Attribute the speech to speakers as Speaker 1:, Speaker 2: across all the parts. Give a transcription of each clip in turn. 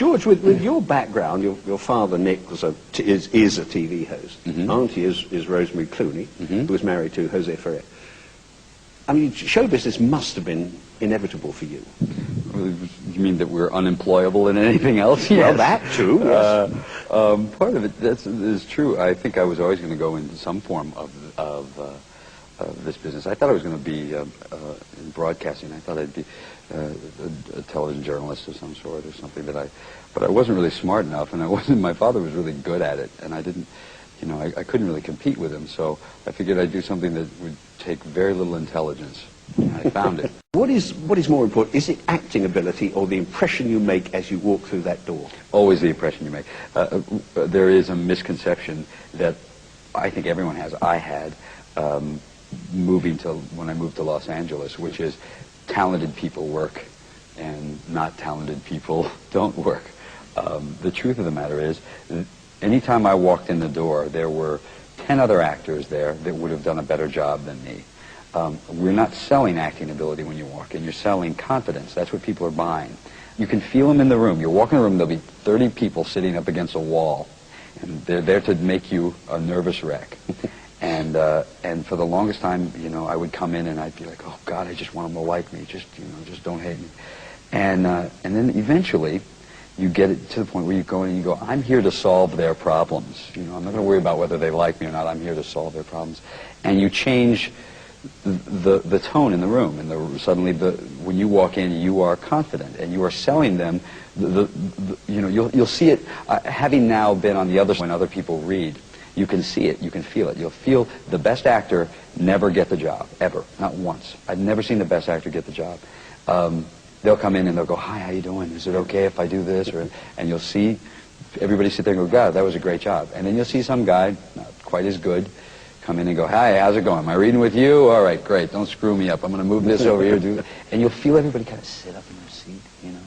Speaker 1: George, with your background, your father Nick was is a TV host. Auntie is Rosemary Clooney, who was married to Jose Ferrer. I mean, show business must have been inevitable for you.
Speaker 2: You mean that we're unemployable in anything else? Yes.
Speaker 1: Well, that too, yes.
Speaker 2: Part of it is true. I think I was always going to go into some form of this business. I thought I was going to be in broadcasting. I thought I'd be a television journalist of some sort or something. But I wasn't really smart enough, and my father was really good at it, and I didn't, you know, I couldn't really compete with him. So I figured I'd do something that would take very little intelligence. And I found it.
Speaker 1: What is more important? Is it acting ability or the impression you make as you walk through that door?
Speaker 2: Always the impression you make. There is a misconception that I think everyone has. I had when I moved to Los Angeles, which is talented people work and not talented people don't work. The truth of the matter is, anytime I walked in the door, there were 10 other actors there that would have done a better job than me. We're not selling acting ability when you walk in. You're selling confidence. That's what people are buying. You can feel them in the room. You walk in the room, there'll be 30 people sitting up against a wall, and they're there to make you a nervous wreck. And for the longest time, you know, I would come in and I'd be like, oh God, I just want them to like me. Just, you know, just don't hate me. And then eventually, you get it to the point where you go in and you go, I'm here to solve their problems. You know, I'm not going to worry about whether they like me or not. I'm here to solve their problems. And you change the tone in the room, and suddenly when you walk in, you are confident, and you are selling them. You know, you'll see it. Having now been on the other side when other people read, you can see it, you can feel it. You'll feel the best actor never get the job, ever, not once. I've never seen the best actor get the job. They'll come in and they'll go, hi, how you doing? Is it okay if I do this? And you'll see everybody sit there and go, God, that was a great job. And then you'll see some guy, not quite as good, come in and go, hi, how's it going? Am I reading with you? All right, great. Don't screw me up. I'm going to move this over here. And you'll feel everybody kind of sit up in their seat, you know.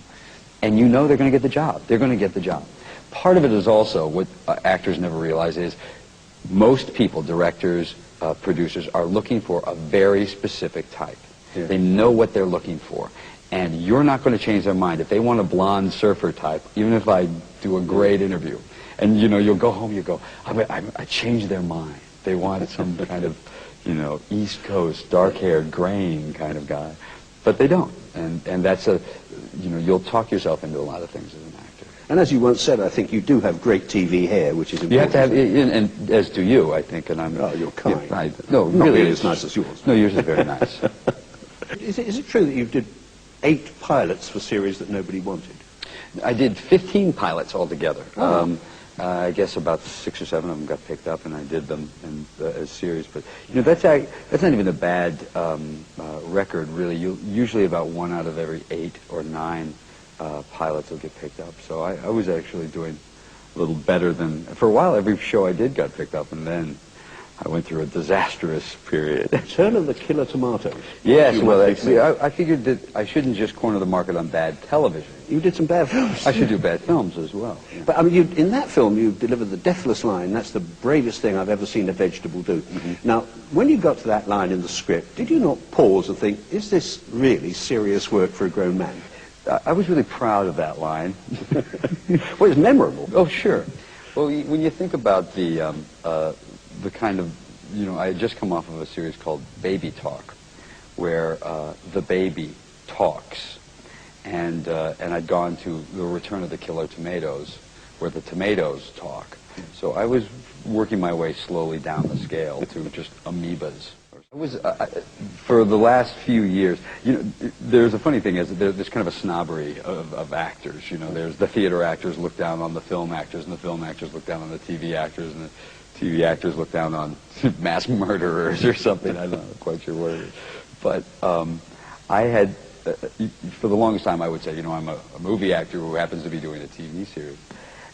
Speaker 2: And you know they're going to get the job. They're going to get the job. Part of it is also what actors never realize is most people, directors, producers, are looking for a very specific type. Yeah. They know what they're looking for. And you're not going to change their mind. If they want a blonde surfer type, even if I do a great interview, and, you know, you'll go home, you go, I changed their mind. They want some kind of, you know, East Coast, dark-haired, graying kind of guy. But they don't. And that's you know, you'll talk yourself into a lot of things as an actor.
Speaker 1: And as you once said, I think you do have great TV hair, which is important.
Speaker 2: You have to have, and as do you, I think, and I'm...
Speaker 1: Oh, you're kind.
Speaker 2: Yeah, no,
Speaker 1: not
Speaker 2: really,
Speaker 1: really as nice as yours.
Speaker 2: No, yours is very nice.
Speaker 1: Is it true that you did 8 pilots for series that nobody wanted?
Speaker 2: I did 15 pilots altogether.
Speaker 1: Oh.
Speaker 2: I guess about 6 or 7 of them got picked up, and I did them as series. But you know, that's not even a bad record, really. Usually about 1 out of every 8 or 9 pilots will get picked up. So I was actually doing a little better than, for a while. Every show I did got picked up, and then I went through a disastrous period.
Speaker 1: Turn of the Killer Tomatoes.
Speaker 2: Yes, well, I figured that I shouldn't just corner the market on bad television.
Speaker 1: You did some bad films.
Speaker 2: I should do bad films as well. Yeah.
Speaker 1: But I mean, in that film, you delivered the deathless line. That's the bravest thing I've ever seen a vegetable do. Now, when you got to that line in the script, did you not pause and think, is this really serious work for a grown man?
Speaker 2: I was really proud of that line.
Speaker 1: Well, it's memorable.
Speaker 2: Oh, sure. Well, when you think about the kind of, you know, I had just come off of a series called Baby Talk, where the baby talks, and I'd gone to The Return of the Killer Tomatoes, where the tomatoes talk. So I was working my way slowly down the scale to just amoebas. I was, for the last few years, you know, there's a funny thing is there's kind of a snobbery of actors. You know, there's the theater actors look down on the film actors, and the film actors look down on the TV actors, and the TV actors look down on mass murderers or something. I'm not quite sure what it is. But I had, for the longest time, I would say, you know, I'm a movie actor who happens to be doing a TV series.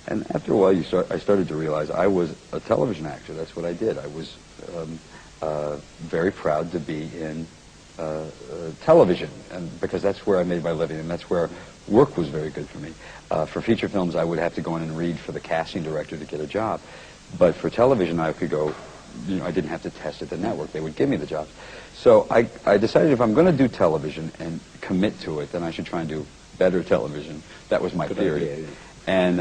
Speaker 2: And after a while, I started to realize I was a television actor. That's what I did. I was very proud to be in television, and because that's where I made my living, and that's where work was very good for me. For feature films, I would have to go in and read for the casting director to get a job. But for television, I could go, you know, I didn't have to test at the network. They would give me the jobs. So I decided if I'm going to do television and commit to it, then I should try and do better television. That was my theory. And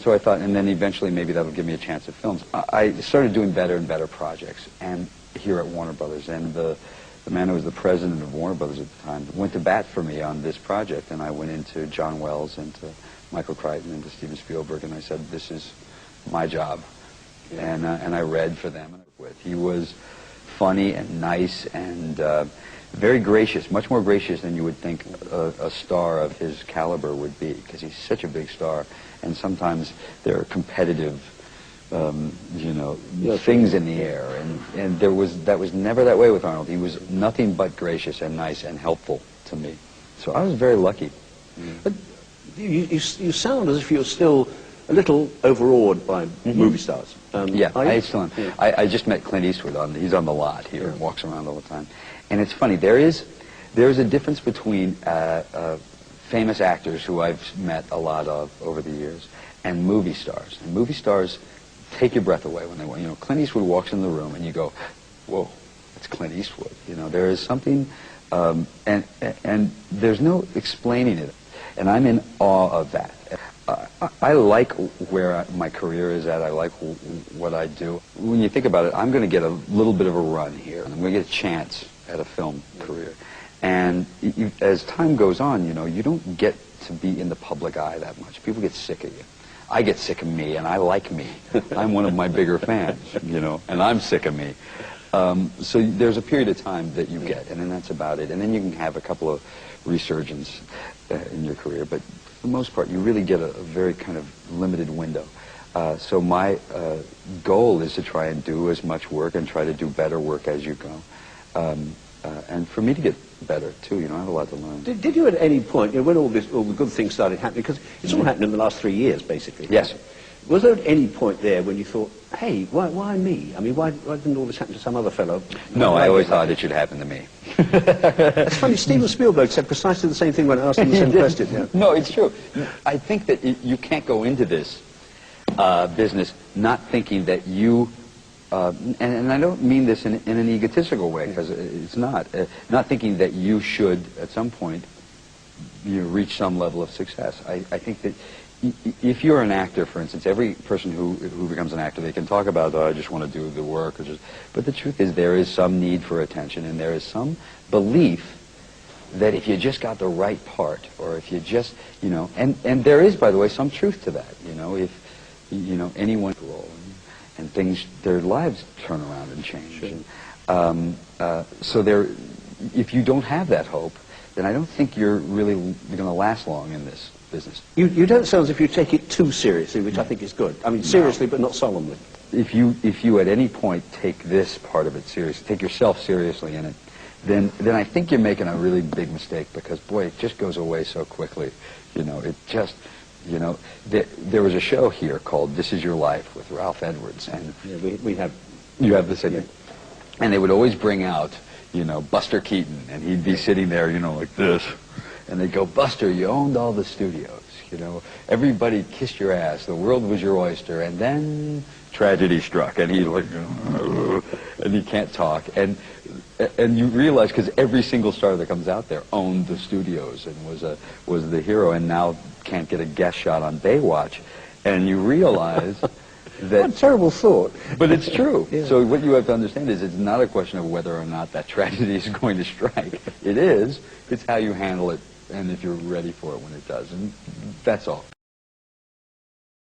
Speaker 2: so I thought, and then eventually maybe that'll give me a chance at films. I started doing better and better projects, and here at Warner Brothers, and the man who was the president of Warner Brothers at the time went to bat for me on this project, and I went into John Wells and to Michael Crichton and to Steven Spielberg, and I said, this is my job. And I read for them. He was funny and nice and very gracious, much more gracious than you would think a star of his caliber would be, because he's such a big star, and sometimes there are competitive things in the air, and that was never that way with Arnold. He was nothing but gracious and nice and helpful to me. So I was very lucky.
Speaker 1: But you sound as if you're still a little overawed by movie stars.
Speaker 2: Yeah, I still am. Yeah. I just met Clint Eastwood. He's on the lot here and walks around all the time. And it's funny, there is a difference between famous actors who I've met a lot of over the years and movie stars. And movie stars take your breath away when they walk. Clint Eastwood walks in the room and you go, whoa, that's Clint Eastwood. There is something, and there's no explaining it. And I'm in awe of that. I like where my career is at. I like what I do. When you think about it, I'm going to get a little bit of a run here. I'm going to get a chance at a film career. And as time goes on, you don't get to be in the public eye that much. People get sick of you. I get sick of me, and I like me. I'm one of my bigger fans, and I'm sick of me. So there's a period of time that you get, and then that's about it. And then you can have a couple of resurgence in your career. But for the most part, you really get a very kind of limited window. So my goal is to try and do as much work and try to do better work as you go. And for me to get better, too, I have a lot to learn.
Speaker 1: Did you at any point, when all the good things started happening, because it's all happened in the last 3 years, basically.
Speaker 2: Yes.
Speaker 1: Was there at any point there when you thought, hey, why me? I mean, why didn't all this happen to some other fellow?
Speaker 2: No, I always thought it should happen to me.
Speaker 1: It's funny, Steven Spielberg said precisely the same thing when I asked him the same question. Yeah.
Speaker 2: No, it's true. I think that you can't go into this business not thinking that you, and I don't mean this in an egotistical way, because it's not thinking that you should, at some point, reach some level of success. I think that if you're an actor, for instance, every person who becomes an actor, they can talk about, I just want to do the work, but the truth is there is some need for attention, and there is some belief that if you just got the right part, or if you just, and there is, by the way, some truth to that, if, anyone role, and things, their lives turn around and change. Sure. So if you don't have that hope, then I don't think you're really going to last long in this business.
Speaker 1: You don't sound as if you take it too seriously, which I think is good. I mean, seriously, but not solemnly.
Speaker 2: If you at any point take this part of it seriously, take yourself seriously in it, then I think you're making a really big mistake, because, boy, it just goes away so quickly. It just, there was a show here called This Is Your Life with Ralph Edwards, and
Speaker 1: we have.
Speaker 2: You have this again. And they would always bring out, Buster Keaton, and he'd be sitting there, like this. And they'd go, Buster, you owned all the studios, everybody kissed your ass, the world was your oyster, and then tragedy struck, and he and he can't talk, and you realize, because every single star that comes out there owned the studios and was the hero, and now can't get a guest shot on Baywatch, and you realize that...
Speaker 1: What a terrible thought.
Speaker 2: But it's true. Yeah. So what you have to understand is it's not a question of whether or not that tragedy is going to strike. It is. It's how you handle it, and if you're ready for it when it does. And that's all.